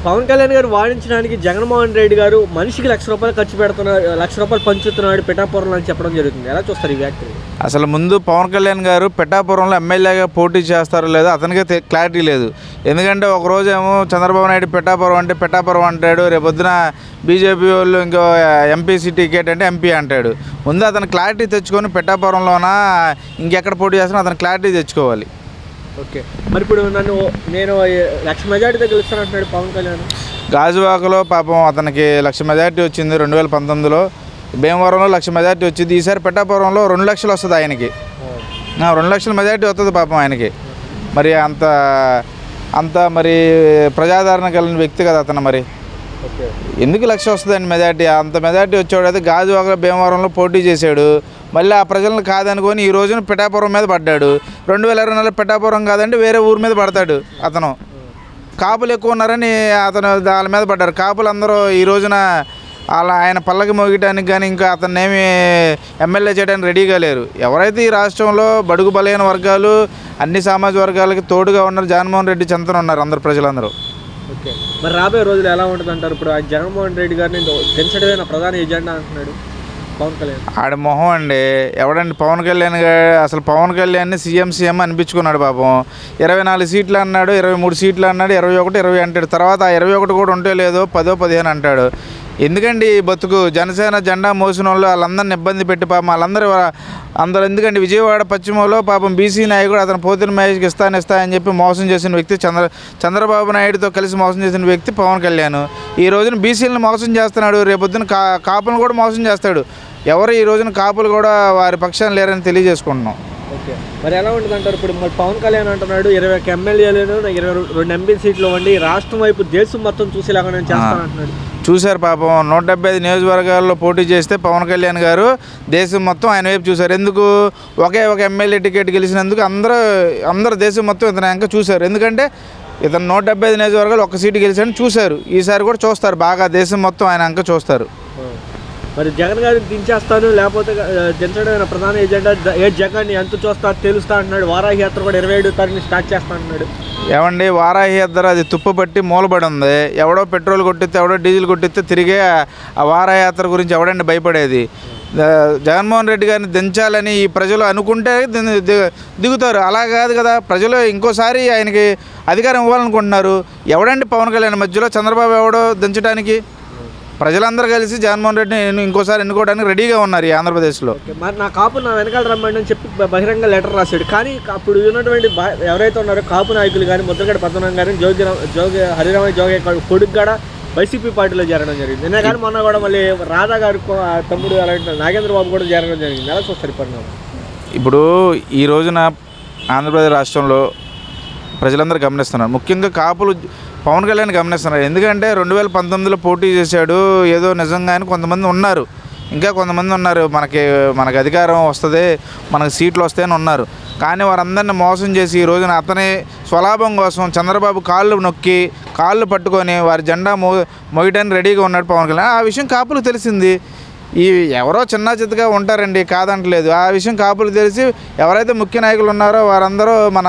పవన్ కళ్యాణ్ గారు వాడించడానికి జగన్మోహన్ రెడ్డి గారు మనిషికి ₹1,00,000 ఖర్చు పెడుతున్నారు, ₹1,00,000 పంచుతున్నాడు పిఠాపురంలో అని చెప్పడం జరుగుతుంది. ఎలా చూస్తారు ఈ వ్యాఖ్యలు? అసలు ముందు పవన్ కళ్యాణ్ గారు పిఠాపురంలో ఎమ్మెల్యేగా పోటీ చేస్తారో లేదో అతనికే క్లారిటీ లేదు. ఎందుకంటే ఒకరోజేమో చంద్రబాబు నాయుడు పిఠాపురం అంటే పిఠాపురం అంటాడు, రేపొద్దున బీజేపీ వాళ్ళు ఇంకో ఎంపీసీ టికెట్ అంటే ఎంపీ అంటాడు. ముందు అతను క్లారిటీ తెచ్చుకొని పిఠాపురంలోనా ఇంకెక్కడ పోటీ చేస్తున్నా అతను క్లారిటీ తెచ్చుకోవాలి. ఓకే, మరి ఇప్పుడు నేను 1,00,000 మెజార్టీతో గెలుస్తానంటున్నాడు పవన్ కళ్యాణ్. గాజువాకలో పాపం అతనికి 1,00,000 మెజార్టీ వచ్చింది 2019లో. భీమవరంలో 1,00,000 మెజార్టీ వచ్చింది. ఈసారి పిఠాపురంలో 2 లక్షలు వస్తుంది ఆయనకి. 2 లక్షల మెజార్టీ వస్తుంది పాపం ఆయనకి. మరి అంత మరి ప్రజాదరణ కలిగిన వ్యక్తి కదా అతను. మరి ఎందుకు 1,00,000 వస్తుందండి మెజార్టీ? అంత మెజార్టీ వచ్చాడు అయితే గాజువాకలో భీమవరంలో పోటీ చేశాడు. మళ్ళీ ఆ ప్రజలను కాదనుకొని ఈ రోజున పిఠాపురం మీద పడ్డాడు. 2024 పిఠాపురం కాదంటే వేరే ఊరి మీద పడతాడు అతను. కాపులు ఎక్కువ ఉన్నారని అతను వాళ్ళ మీద పడ్డారు. కాపులు అందరూ ఈ రోజున ఆయన పల్లకి మోగటానికి కానీ ఇంకా అతన్ని ఏమి ఎమ్మెల్యే చేయడానికి రెడీగా లేరు. ఎవరైతే ఈ రాష్ట్రంలో బడుగు బలైన వర్గాలు అన్ని సామాజిక వర్గాలకి తోడుగా ఉన్నారు, జగన్మోహన్ రెడ్డి చెంతన ఉన్నారు అందరు ప్రజలందరూ. ఓకే, మరి రాబోయే రోజులు ఎలా ఉంటుంది అంటారు? ఇప్పుడు జగన్మోహన్ రెడ్డి గారిని దించడమే నా ప్రధాన ఎజెండా అంటున్నాడు పవన్ కళ్యాణ్. ఆడ మొహం అండి. ఎవడండి పవన్ కళ్యాణ్ అసలు పవన్ కళ్యాణ్ని సీఎం అనిపించుకున్నాడు పాపం. 24 సీట్లు అన్నాడు, 23 సీట్లు అన్నాడు, 21, 20 అంటాడు. తర్వాత ఆ 21 కూడా ఉంటే లేదో 10, 15 అంటాడు. ఎందుకండి బతుకు? జనసేన జెండా మోసిన వాళ్ళు వాళ్ళందరిని ఇబ్బంది పెట్టి పాపం అందరూ ఎందుకండి విజయవాడ పశ్చిమలో పాపం బీసీ నాయకుడు అతను పోతిన మహేష్కి ఇస్తానని చెప్పి మోసం చేసిన వ్యక్తి చంద్రబాబు నాయుడుతో కలిసి మోసం చేసిన వ్యక్తి పవన్ కళ్యాణ్. ఈ రోజున బీసీలను మోసం చేస్తున్నాడు, రేపొద్దున కాపులను కూడా మోసం చేస్తాడు. ఎవరు ఈ రోజున కాపులు కూడా వారి పక్షాన్ని లేరని తెలియజేసుకుంటున్నాం. ఓకే, మరి ఎలా ఉంటుంది అంటారు? ఇప్పుడు మరి పవన్ కళ్యాణ్ అంటున్నాడు 21 ఎమ్మెల్యేలను 22 ఎంపీ సీట్లు ఇవ్వండి, రాష్ట్రం వైపు దేశం మొత్తం చూసేలాగా నేను చేస్తానంటున్నాడు. చూశారు పాపం 175 నియోజకవర్గాల్లో పోటీ చేస్తే పవన్ కళ్యాణ్ గారు దేశం మొత్తం ఆయన వైపు చూశారు. ఎందుకు? ఒకే ఒక ఎమ్మెల్యే టికెట్ గెలిచినందుకు అందరూ దేశం మొత్తం ఇతను ఇంకా చూశారు. ఎందుకంటే ఇతను 175 నియోజకవర్గాలు ఒక్క సీటు గెలిచాడని చూశారు. ఈసారి కూడా చూస్తారు బాగా, దేశం మొత్తం ఆయన అంక చూస్తారు. మరి జగన్ గారిని దించేస్తాను లేకపోతే దించడం ప్రధాన ఎజెండా, జగన్ ఎంత చూస్తా తెలుస్తా అంటున్నాడు. వారాహి యాత్ర కూడా 27వ తారీఖున స్టార్ట్ చేస్తా అంటున్నాడు. ఏమండి వారాహి యాత్ర అది తుప్పపట్టి మూలబడి ఉంది. ఎవడో పెట్రోల్ కొట్టిస్తే ఎవడో డీజిల్ కొట్టిస్తే తిరిగే ఆ వారాహి యాత్ర గురించి ఎవడండి భయపడేది? జగన్మోహన్ రెడ్డి గారిని దించాలని ఈ ప్రజలు అనుకుంటే దిగుతారు. అలా కాదు కదా, ప్రజలు ఇంకోసారి ఆయనకి అధికారం ఇవ్వాలనుకుంటున్నారు. ఎవడండి పవన్ కళ్యాణ్ మధ్యలో? చంద్రబాబు ఎవడో దించడానికి? ప్రజలందరూ కలిసి జగన్మోహన్ రెడ్డిని ఇంకోసారి ఎన్నుకోవడానికి రెడీగా ఉన్నారు ఈ ఆంధ్రప్రదేశ్లో. మరి నా కాపు నా వెనకాల రమ్మండి అని చెప్పి బహిరంగ లెటర్ రాశాడు. కానీ అప్పుడు ఉన్నటువంటి ఎవరైతే ఉన్నారో కాపు నాయకులు కానీ ముద్రగడ పద్మనాభం గారిని హరిరామయ్య జోగి కొడుకు కూడా వైసీపీ పార్టీలో చేరడం జరిగింది. నిన్న కానీ మొన్న కూడా మళ్ళీ రాధా గారి తమ్ముడు అలాంటి నాగేంద్రబాబు కూడా చేరడం జరిగింది. ఎలా చూస్తారు పరిణామం? ఇప్పుడు ఈ రోజున ఆంధ్రప్రదేశ్ రాష్ట్రంలో ప్రజలందరూ గమనిస్తున్నారు, ముఖ్యంగా కాపులు పవన్ కళ్యాణ్ గమనిస్తున్నారు. ఎందుకంటే 2019లో పోటీ చేశాడు, ఏదో నిజంగా అని కొంతమంది ఉన్నారు, ఇంకా కొంతమంది ఉన్నారు మనకి అధికారం వస్తుంది, మనకు సీట్లు వస్తాయని ఉన్నారు. కానీ వారందరినీ మోసం చేసి ఈ రోజున అతని స్వలాభం కోసం చంద్రబాబు కాళ్ళు పట్టుకొని వారి జెండా మోయడానికి రెడీగా ఉన్నాడు పవన్ కళ్యాణ్. ఆ విషయం కాపులకు తెలిసింది. ఈ ఎవరో చిన్న చిత్తగా ఉంటారండి, కాదంటలేదు. ఆ విషయం కాపులకు తెలిసి ఎవరైతే ముఖ్య నాయకులు ఉన్నారో వారందరూ మన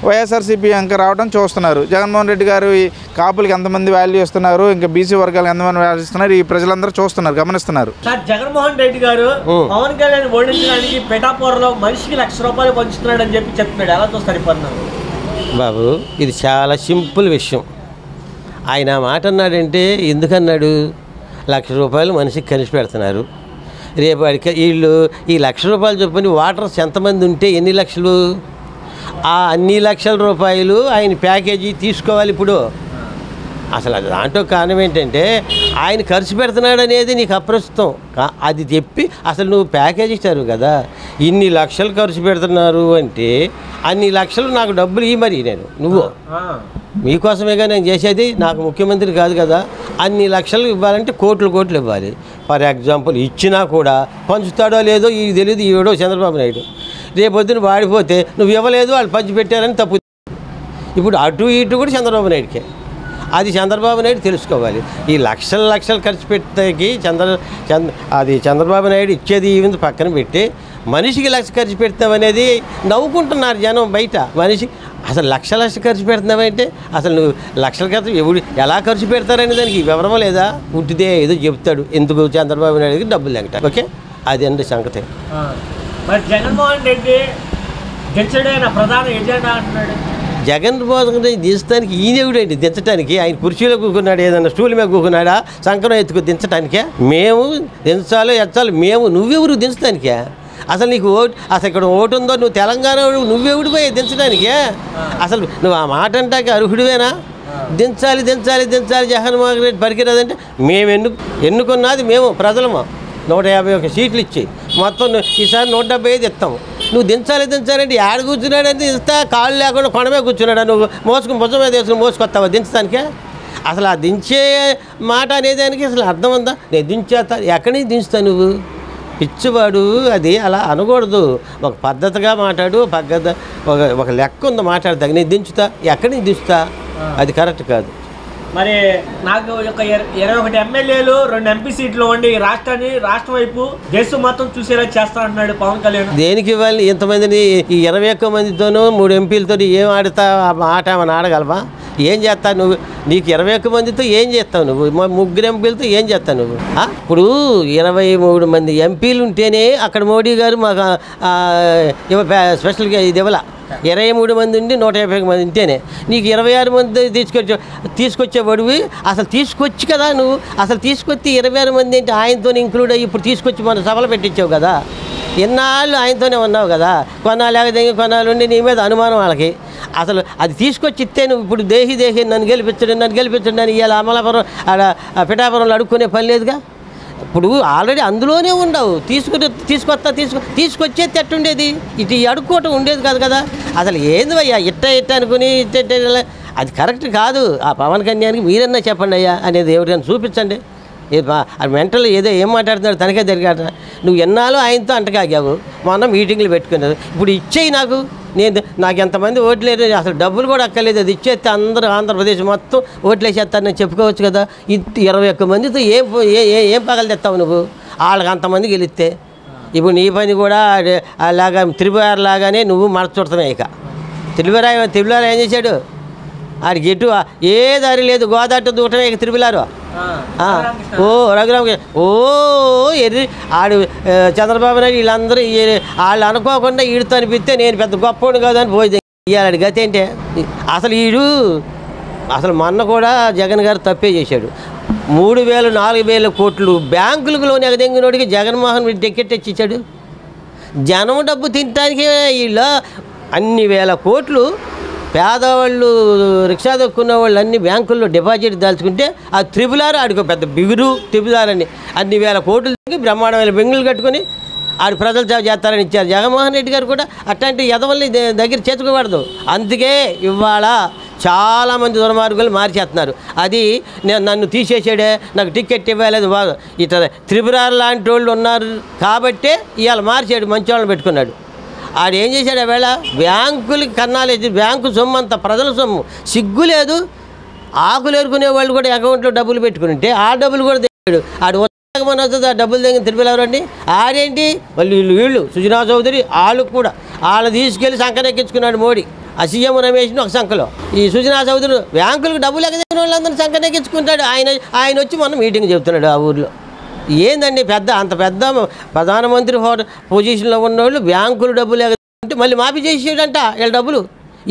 వైఎస్ఆర్సీపీ అంక రావడం చూస్తున్నారు. జగన్మోహన్ రెడ్డి గారు ఈ కాపులకి ఎంతమంది వాల్యూ ఇస్తున్నారు, ఇంకా బీసీ వర్గాలకు ఎంతమంది వాల్యూ ఇస్తున్నారు, ఈ ప్రజలందరూ చూస్తున్నారు, గమనిస్తున్నారు. సార్, జగన్మోహన్ రెడ్డి గారు పవన్ కళ్యాణ్ ఓడించడానికి పిఠాపురంలో మనిషికి ₹1,00,000 పంచుతున్నాడు అని చెప్పి చెప్తున్నాడు. ఎలా చూస్తారు ఇప్పుడు? బాబు, ఇది చాలా సింపుల్ విషయం. ఆయన మాట అన్నాడంటే ఎందుకన్నాడు? ₹1,00,000 మనిషికి కలిసి పెడుతున్నారు. రేపు వీళ్ళు ఈ ₹1,00,000 చొప్పున వాటర్స్ ఎంతమంది ఉంటే ఎన్ని లక్షలు? ఆ అన్ని ₹1,00,000 ఆయన ప్యాకేజీ తీసుకోవాలి. ఇప్పుడు అసలు దాంట్లో కారణం ఏంటంటే ఆయన ఖర్చు పెడుతున్నాడు అనేది నీకు అప్రస్తుతం. అది చెప్పి అసలు నువ్వు ప్యాకేజీ ఇచ్చారు కదా, ఇన్ని లక్షలు ఖర్చు పెడుతున్నారు అంటే అన్ని లక్షలు నాకు డబ్బులు ఇవ్వ. మరి నువ్వు మీకోసమేగా నేను చేసేది, నాకు ముఖ్యమంత్రి కాదు కదా. అన్ని లక్షలు ఇవ్వాలంటే కోట్లు ఇవ్వాలి. ఫర్ ఎగ్జాంపుల్ ఇచ్చినా కూడా పంచుతాడో లేదో ఇది తెలియదు. ఈవిడో చంద్రబాబు నాయుడు రేపొద్దున వాడిపోతే నువ్వు ఇవ్వలేదు, వాళ్ళు పంచి పెట్టారని తప్పు. ఇప్పుడు అటు ఇటు కూడా చంద్రబాబు నాయుడికే. అది చంద్రబాబు నాయుడు తెలుసుకోవాలి. ఈ లక్షలు ఖర్చు పెట్టేకి చంద్రబాబు నాయుడు ఇచ్చేది ఈవెంత పక్కన పెట్టి మనిషికి లక్ష ఖర్చు పెడతామనేది నవ్వుకుంటున్నారు జనం బయట. మనిషి అసలు లక్ష ఖర్చు పెడుతున్నావంటే అసలు నువ్వు లక్షల ఖర్చు ఎలా ఖర్చు పెడతారనే దానికి వివరం లేదా? ఉంటిదే ఏదో చెప్తాడు, ఎందుకు చంద్రబాబు నాయుడుకి డబ్బులు లేకట. ఓకే, అది అండి సంగతి. మరి జగన్మోహన్ రెడ్డి దించడైన ప్రధాన ఎజెండా అంటున్నాడు. జగన్మోహన్ రెడ్డి దించడానికి ఈయనెవడండి దించడానికి? ఆయన కుర్చీలో కూకున్నాడు, ఏదన్నా స్టూల్ మీద కూకున్నాడా సంకరం ఎత్తుకు దించడానికే? మేము దించాలో ఎచ్చాలి, మేము నువ్వెవరు దించడానికే? అసలు నీకు ఓటు, అసలు ఇక్కడ ఓటు ఉందో, నువ్వు తెలంగాణ నువ్వెవడు పోయి దించడానికే? అసలు నువ్వు ఆ మాట అంటాక అర్హుడివేనా? దించాలి దించాలి దించాలి జగన్మోహన్ రెడ్డి పనికిరాదంటే మేము ఎన్నుకున్నది మేము ప్రజలమా 151 సీట్లు ఇచ్చి మొత్తం ఈసారి 175 ఇస్తాము. నువ్వు దించాలి దించాలంటే ఆడ కూర్చున్నాడంటే ఇస్తా, కాళ్ళు లేకుండా కొండమే కూర్చున్నాడా? నువ్వు మోసుకుని భుజం మీద వేసుకుని మోసుకొస్తావా దించడానికే? అసలు ఆ దించే మాట అనేదానికి అసలు అర్థం ఉందా? నేను దించేస్తా, ఎక్కడి నుంచి దించుతా నువ్వు? పిచ్చివాడు, అది అలా అనకూడదు. ఒక పద్ధతిగా మాట్లాడు, ఒక లెక్క ఉంది మాట్లాడతా. నేను దించుతా, ఎక్కడి నుంచి దించుతా? అది కరెక్ట్ కాదు. మరి నాకు ఒక 21 ఎమ్మెల్యేలు 2 ఎంపీ సీట్లు ఉండి రాష్ట్రం వైపు దేశం మొత్తం చూసేలా చేస్తా అంటున్నాడు పవన్ కళ్యాణ్. దేనికి ఇవ్వాలి ఇంతమందిని? ఈ 21 మందితోనూ 3 ఎంపీలతో ఏం ఆడతా? ఆట ఏమైనా ఆడగలవా? ఏం చేస్తావు నువ్వు? నీకు 21 మందితో ఏం చేస్తావు నువ్వు? 3 ఎంపీలతో ఏం చేస్తావు నువ్వు? ఇప్పుడు 23 మంది ఎంపీలు ఉంటేనే అక్కడ మోడీ గారు మాకు స్పెషల్గా ఇది ఇవ్వాల. 23 మంది ఉండి 150 మంది ఉంటేనే నీకు 26 మంది తీసుకొచ్చేవాడివి. అసలు తీసుకొచ్చి కదా నువ్వు, అసలు తీసుకొచ్చి 26 మంది అంటే ఆయనతో ఇంక్లూడ్ అయ్యి ఇప్పుడు తీసుకొచ్చి మన సభలు పెట్టించావు కదా. ఎన్నాళ్ళు ఆయనతోనే ఉన్నావు కదా. కొన్నాళ్ళు ఎగదెంగి కొన్నాళ్ళు ఉండి నీ మీద అనుమానం వాళ్ళకి. అసలు అది తీసుకొచ్చి ఇస్తే నువ్వు ఇప్పుడు దేహి నన్ను గెలిపించండి అని ఇవాళ అమలాపురం పిఠాపురంలో అడుక్కునే పని లేదుగా. ఇప్పుడు ఆల్రెడీ అందులోనే ఉండవు. తీసుకొచ్చే తెట్టుండేది, ఇటు అడుక్కోవటం ఉండేది కాదు కదా. అసలు ఏంది అయ్యా ఇట్ట అనుకుని అది కరెక్ట్ కాదు. ఆ పవన్ కళ్యాణ్కి మీరన్నా చెప్పండి అయ్యా అనేది ఎవరికైనా చూపించండి. మెంటల్ ఏదో ఏం మాట్లాడుతున్నాడు తనకే తిరిగాట. నువ్వు ఎన్నాళ్ళు ఆయనతో అంటకాగావు, మొన్న మీటింగ్లు పెట్టుకున్నారు. ఇప్పుడు ఇచ్చేయి నాకు ఎంతమంది ఓట్లేరు, అసలు డబ్బులు కూడా అక్కర్లేదు, అది ఇచ్చేస్తే అందరూ ఆంధ్రప్రదేశ్ మొత్తం ఓట్లు వేసేస్తారని చెప్పుకోవచ్చు కదా. 21 మందితో ఏం పగలు తెస్తావు నువ్వు? వాళ్ళకి అంతమంది గెలిస్తే ఇప్పుడు నీ పని కూడా అలాగా త్రిపుర లాగానే నువ్వు మరచుడతామే. ఇక త్రిపుర ఏం చేశాడు? ఆడికి ఎటు ఏ దారి లేదు, గోదావరి దూటమే ఇక త్రిపులారు. రఘురామ ఆడు చంద్రబాబు నాయుడు వీళ్ళందరూ వాళ్ళు అనుకోకుండా వీడితో అనిపిస్తే నేను పెద్ద గొప్పవాడు కాదు అని పోయి ఇవ్వాలి. గతి ఏంటే అసలు మొన్న కూడా జగన్ గారు తప్పే చేశాడు. 3,000-4,000 కోట్లు బ్యాంకులకు లోన్ ఎగదెంగినోడికి జగన్మోహన్ రెడ్డి టికెట్ ఇచ్చాడు. జనం డబ్బు తినడానికి వీళ్ళు అన్ని వేల కోట్లు పేదవాళ్ళు రిక్షా దొక్కున్న వాళ్ళు అన్ని బ్యాంకుల్లో డిపాజిట్ దాల్చుకుంటే ఆ త్రిపులారు ఆడికి పెద్ద బిగురు త్రిపులారని అన్ని వేల కోట్లకి బ్రహ్మాండమైన బెంగులు కట్టుకొని ఆడు ప్రజలు చేస్తారని ఇచ్చారు. జగన్మోహన్ రెడ్డి గారు కూడా అట్లాంటి ఎదవల్ని దగ్గర చేర్చుకోకూడదు. అందుకే ఇవాళ చాలామంది దుర్మార్గులు మార్చేస్తున్నారు. అది నన్ను తీసేసాడే, నాకు టికెట్ ఇవ్వలేదు, ఇట్లా త్రిపురారు లాంటి వాళ్ళు ఉన్నారు కాబట్టే ఇవాళ మార్చాడు, మంచి వాళ్ళని పెట్టుకున్నాడు. ఆడు ఏం చేశాడు? ఆ వేళ బ్యాంకులకి కన్నాలేసి బ్యాంకు సొమ్ము అంత ప్రజల సొమ్ము, సిగ్గు లేదు. ఆకులు ఏరుకునే వాళ్ళు కూడా అకౌంట్లో డబ్బులు పెట్టుకుని ఆ డబ్బులు కూడా తెచ్చాడు. ఆడు మన ఆ డబ్బులు దగ్గర తిరిపిలేవరండి. ఆడేంటి మళ్ళీ వీళ్ళు సుజనా చౌదరి వాళ్ళు కూడా వాళ్ళు తీసుకెళ్ళి సంకనెక్కించుకున్నాడు మోడీ. ఆ సీఎం రమేష్ని ఒక సంఖలో, ఈ సుజనా చౌదరి బ్యాంకులకు డబ్బులు ఎక్కదిన వాళ్ళందరినీ సంకనెక్కించుకుంటాడు. ఆయన వచ్చి మొన్న మీటింగ్ చెబుతున్నాడు ఆ ఊర్లో. ఏందండి అంత పెద్ద ప్రధానమంత్రి పొజిషన్లో ఉన్నవాళ్ళు బ్యాంకులు డబ్బులు ఎగదంటే మళ్ళీ మాఫీ చేసేటంట. వీళ్ళ డబ్బులు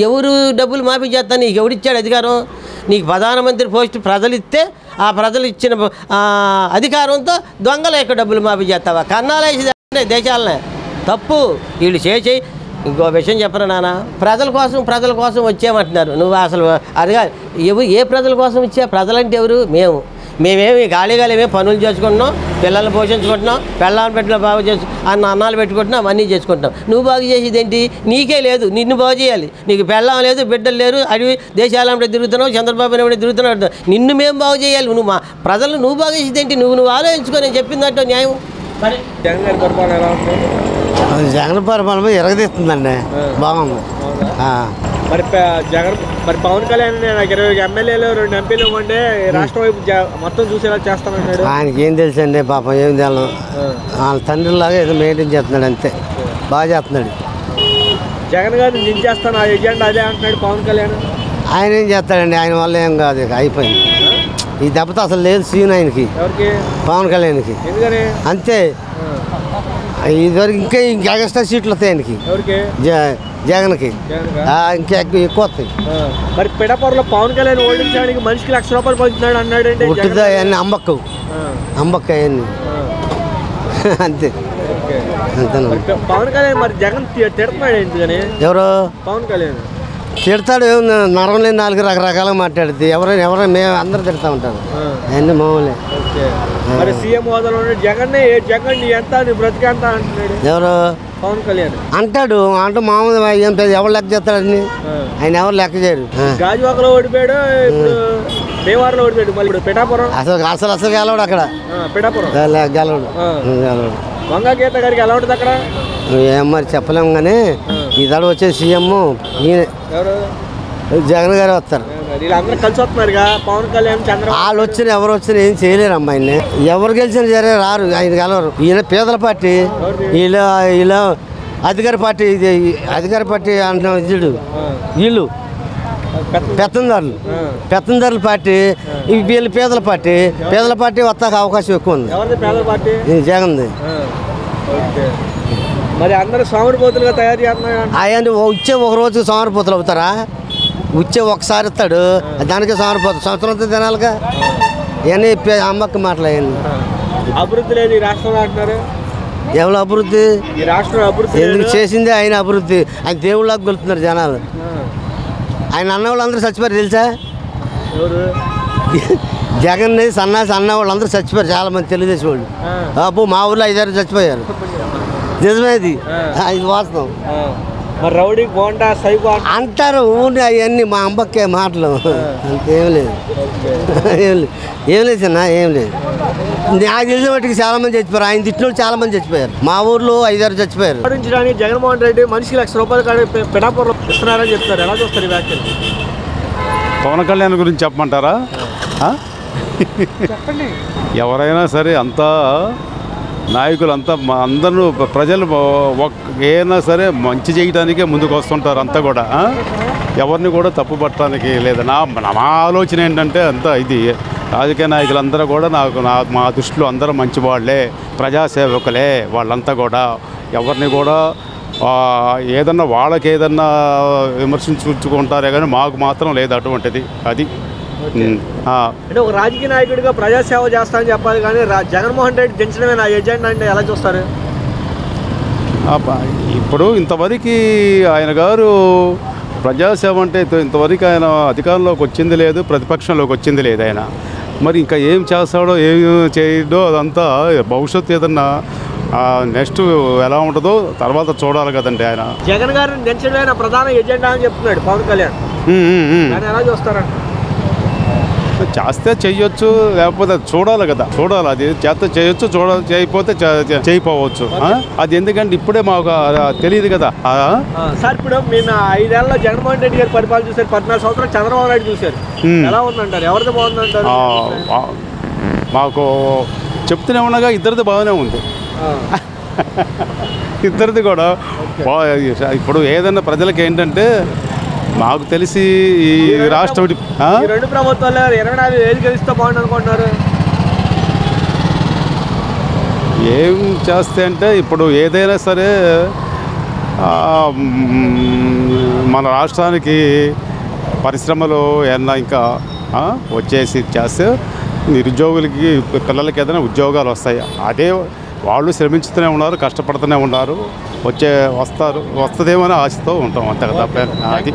ఎవరు డబ్బులు మాఫీ చేస్తాను? నీకు ఎవడిచ్చాడు అధికారం? నీకు ప్రధానమంత్రి పోస్ట్ ప్రజలు ఇస్తే ఆ ప్రజలు ఇచ్చిన అధికారంతో దొంగల యొక్క డబ్బులు మాఫీ చేస్తావా? కన్నాలేసి దేశాలనే తప్పు వీళ్ళు చేసి. ఇంకో విషయం చెప్పరా నాన్న, ప్రజల కోసం వచ్చామంటున్నారు. నువ్వు అసలు అదిగా ఏ ప్రజల కోసం వచ్చా? ప్రజలంటే ఎవరు? మేమేమి ఖాళీగా పనులు చేసుకుంటున్నాం, పిల్లల్ని పోషించుకుంటున్నాం, పెళ్ళాన్ని పెట్టిన బాగు అన్నాలు పెట్టుకుంటున్నాం, అవన్నీ చేసుకుంటున్నాం. నువ్వు బాగు చేసేది ఏంటి? నీకే లేదు, నిన్ను బాగు చేయాలి. నీకు పెళ్ళం లేదు, బిడ్డలు లేరు, అడివి దేశాలంటే తిరుగుతున్నావు, చంద్రబాబు నాయుడు తిరుగుతున్నావు. నిన్ను మేము బాగు చేయాలి. నువ్వు మా ప్రజలను నువ్వు బాగు చేసేది ఏంటి? నువ్వు ఆలోచించుకో. నేను చెప్పిందంటే న్యాయం. మరి జగన్ పరిపాలన ఎలా ఉంటుంది? జగన్ పరిపాలన ఎరగదీస్తుందండి, బాగుంది. మరి పవన్ కళ్యాణ్ నాకు 20 ఎమ్మెల్యేలు 2 ఎంపీలు ఉండే రాష్ట్రం వైపు మొత్తం చూసేలా చేస్తానన్నాడు. ఆయనకి ఏం తెలుసండి పాపం, ఏం తెలియదు. వాళ్ళ తండ్రిలాగా ఏదో మెయింటైన్ చేస్తున్నాడు అంతే. బాగా చేస్తున్నాడు. జగన్ గారిని దించేస్తాను ఆ ఎజెండా అదే అంటున్నాడు పవన్ కళ్యాణ్. ఆయన ఏం చేస్తాడండి, ఆయన వల్ల ఏం కాదు, ఇక అయిపోయింది. ఈ దెబ్బతో అసలు లేదు సీన్ ఆయనకి, ఎవరికి? పవన్ కళ్యాణ్కి. ఎందుకని? అంతే, ఇదివరకు ఇంకా ఎక్స్ట్రా సీట్లు వస్తాయి ఆయనకి. ఎవరికి? జగన్కి ఇంకా ఎక్కువ వస్తాయి. మరి పిఠాపురంలో పవన్ కళ్యాణ్ ఓడించడానికి మనిషికి ₹1,00,000 పంచుతున్నాడు అన్నాడు అంటే పుట్టుదా అవన్నీ అంబక్క అవన్నీ అంతే అంతేనా. పవన్ కళ్యాణ్ మరి జగన్ తిడుతున్నాడు ఎందుకని? ఎవరు? పవన్ కళ్యాణ్ తిడతాడు, నరం లేని 4 రకరకాలుగా మాట్లాడుతుంది. ఎవరైనా మేము అందరూ తిడతా ఉంటారు, అన్నీ మామూలే. మరి సీఎం హోదాలో జగన్ ఎంత బ్రతికే ఎంత అంటున్నాడు. ఎవరు? పవన్ కళ్యాణ్ అంటాడు. అంటే మామూలు ఏం ఎవరు లెక్క చేస్తాడని, ఆయన ఎవరు లెక్క చేయరు. గాజువాకలో ఓడిపోయాడు, ఇప్పుడు దేవారలో ఓడిపోయాడు, మళ్ళీ ఇప్పుడు పిఠాపురం అసలు గెలవడు అక్కడ. పిఠాపురం గెలవడు. వంగా గీత గారికి ఎలా ఉంటుంది అక్కడ? ఏం మరి చెప్పలేము, కానీ ఈసారి వచ్చే సీఎం ఈయన ఎవరు? జగన్ గారు వస్తారు. వీళ్ళందరూ కలిసి వస్తున్నారుగా, పవన్ కళ్యాణ్ చంద్రబాబు. వాళ్ళు వచ్చిన ఎవరు వచ్చినా ఏం చేయలేరు అమ్మాయిని. ఎవరు గెలిచినా సరే రారు, ఆయన గెలవరు. ఈయన పేదల పార్టీ, ఇలా అధికార పార్టీ, ఇది అధికార పార్టీ అంటున్నాం ఇచ్చుడు. వీళ్ళు పెత్తందారుల పార్టీ, వీళ్ళు పేదల పార్టీ వస్తాక అవకాశం ఎక్కువ ఉంది. పేదల పార్టీ జగన్ది. మరి అందరూ సోమరిపోతులుగా తయారు చేస్తున్నారు. ఆయన వచ్చే ఒక రోజు సోమరిపోతులు అవుతారా? వచ్చే ఒకసారి ఇస్తాడు, దానికి సోమరిపోతు సంవత్సరంతో తినాలిగా. ఇవన్నీ అమ్మక్క మాటలు. అవన్నీ అభివృద్ధి లేదు ఈ రాష్ట్రంలో అంటున్నారు. ఎవరు అభివృద్ధి? ఈ రాష్ట్రం అభివృద్ధి ఎందుకు చేసిందే ఆయన అభివృద్ధి. ఆయన దేవుళ్ళకి గెలుతున్నారు జనాలు. ఆయన అన్న వాళ్ళందరూ చచ్చిపోయారు తెలుసా? జగన్ సన్నాసి అన్న వాళ్ళందరూ చచ్చిపోయారు, చాలా మంది తెలుగుదేశం వాళ్ళు. అబ్బో మా ఊళ్ళో 5 చచ్చిపోయారు. నిజమేది, ఇది వాస్తవం. రౌడీ బోండా సైబో అంటారు ఊరి అవన్నీ మా అమ్మకే మాటలు. అంతేం లేదు, ఏం లేదు చిన్న, ఏం లేదు. నాకు తెలిసిన వాటికి చాలా మంది చచ్చిపోయారు. ఆయన తిట్టిన వాళ్ళు చాలా మంది చచ్చిపోయారు. మా ఊర్లో 5 చచ్చిపోయారు. జగన్మోహన్ రెడ్డి మనిషికి ₹1,00,000 పిఠాపురంలో ఇస్తున్నారని చెప్తారు. ఎలా చూస్తారు ఈ వ్యాఖ్యలు? పవన్ కళ్యాణ్ గురించి చెప్పమంటారా? చెప్పండి. ఎవరైనా సరే అంతా నాయకులంతా అందరూ ప్రజలు ఏమైనా సరే మంచి చేయడానికే ముందుకు వస్తుంటారు అంతా కూడా. ఎవరిని కూడా తప్పు పట్టడానికి లేదా మా ఆలోచన ఏంటంటే అంతా ఇది రాజకీయ నాయకులందరూ కూడా మా దృష్టిలో అందరూ మంచి వాళ్ళే, ప్రజాసేవకులే వాళ్ళంతా కూడా. ఎవరిని కూడా ఏదన్నా వాళ్ళకి ఏదన్నా విమర్శించుకుంటారే కానీ మాకు మాత్రం లేదు అటువంటిది. అది అంటే ఒక రాజకీయ నాయకుడిగా ప్రజాసేవ చేస్తానని చెప్పాలి, కానీ జగన్మోహన్ రెడ్డి దించడమే నా ఎజెండా అంటే ఎలా చూస్తారు? ఇప్పుడు ఇంతవరకు ఆయన గారు ప్రజాసేవ అంటే ఇంతవరకు ఆయన అధికారంలోకి వచ్చింది లేదు, ప్రతిపక్షంలోకి వచ్చింది లేదు ఆయన. మరి ఇంకా ఏం చేస్తాడో ఏం చేయడో అదంతా భవిష్యత్తు ఏదన్నా నెక్స్ట్ ఎలా ఉంటుందో తర్వాత చూడాలి కదండి. ఆయన జగన్ గారిని దించడమే నా ప్రధాన ఎజెండా అని చెప్తున్నాడు పవన్ కళ్యాణ్. ఎలా చూస్తారంట? చేస్తే చెయ్యొచ్చు, లేకపోతే చూడాలి కదా, చూడాలి. అది చేస్తే చేయొచ్చు, చేయకపోతే చేయకపోవచ్చు. అది ఎందుకంటే ఇప్పుడే మాకు తెలియదు కదా సార్. ఇప్పుడు మేము 5 ఏళ్ళలో జగన్మోహన్ రెడ్డి గారు పరిపాలన చూసారు, 14 సంవత్సరాలు చంద్రబాబు నాయుడు చూశారు. ఎలా ఉందంటారు? ఎవరిది బాగుందంటారు? మాకు చెప్తూనే ఉండగా ఇద్దరిది బాగానే ఉంది. ఇద్దరిది కూడా ఇప్పుడు ఏదన్నా ప్రజలకి ఏంటంటే మాకు తెలిసి ఈ రాష్ట్రం 2 ప్రభుత్వాలు 24,000 గెలిస్తే బాగుంది అనుకుంటున్నారు. ఏం చేస్తే అంటే ఇప్పుడు ఏదైనా సరే మన రాష్ట్రానికి పరిశ్రమలు ఏమన్నా ఇంకా వచ్చేసి చేస్తే నిరుద్యోగులకి పిల్లలకి ఏదైనా ఉద్యోగాలు వస్తాయి. అదే వాళ్ళు శ్రమించుతూనే ఉన్నారు, కష్టపడుతూనే ఉన్నారు. వస్తుందేమో ఆశతో ఉంటాం అంతే కదా. అది